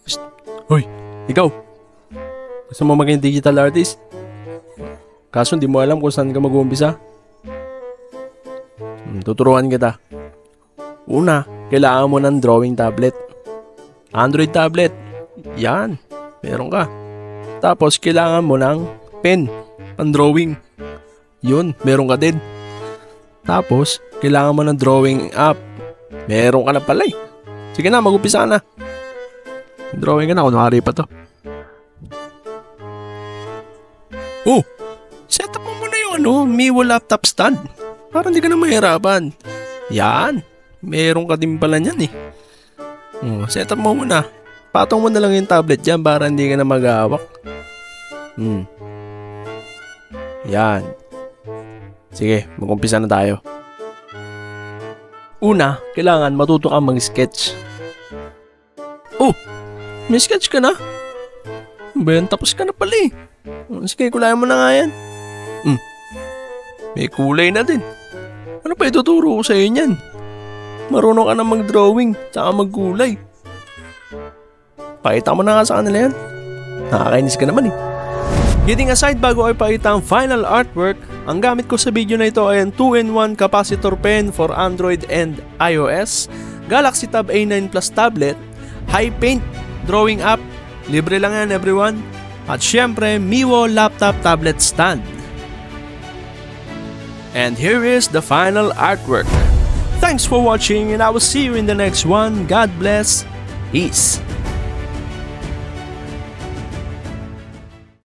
Psst. Hoy, ikaw. Gusto mo maging digital artist? Kaso hindi mo alam kung saan ka mag-uumpisa. Tuturuan kita. Una, kailangan mo ng drawing tablet. Android tablet. Yan, meron ka. Tapos kailangan mo ng pen, pang-drawing. Yun, meron ka din. Tapos, kailangan mo ng drawing app. Meron ka na pala eh. Sige na, mag-upisa ka na. Drawing ka na, kunwari pa to. Oh, set up mo muna yung Miwo laptop stand. Para hindi ka na mahirapan. Yan, meron ka din pala niyan eh. Set up mo muna. Patong mo na lang yung tablet dyan para hindi ka na maghahawak. Yan. Sige, mag-umpisa na tayo. Una, kailangan matuto kang mag-sketch. Oh, may sketch ka na? Ben, tapos ka na pala eh. Sige, kulayan mo na nga yan. May kulay na din. Ano pa ituturo ko sa'yo niyan? Marunong ka na mag-drawing, tsaka mag-kulay. Pakita mo na nga sa kanila yan. Nakakainis ka naman eh. Kidding aside, bago ay pakita ang final artwork, ang gamit ko sa video na ito ay ang 2-in-1 capacitor pen for Android and iOS, Galaxy Tab A9 Plus tablet, High Paint drawing app, libre lang yan everyone, at syempre Miwo laptop tablet stand. And here is the final artwork. Thanks for watching and I will see you in the next one. God bless. Peace.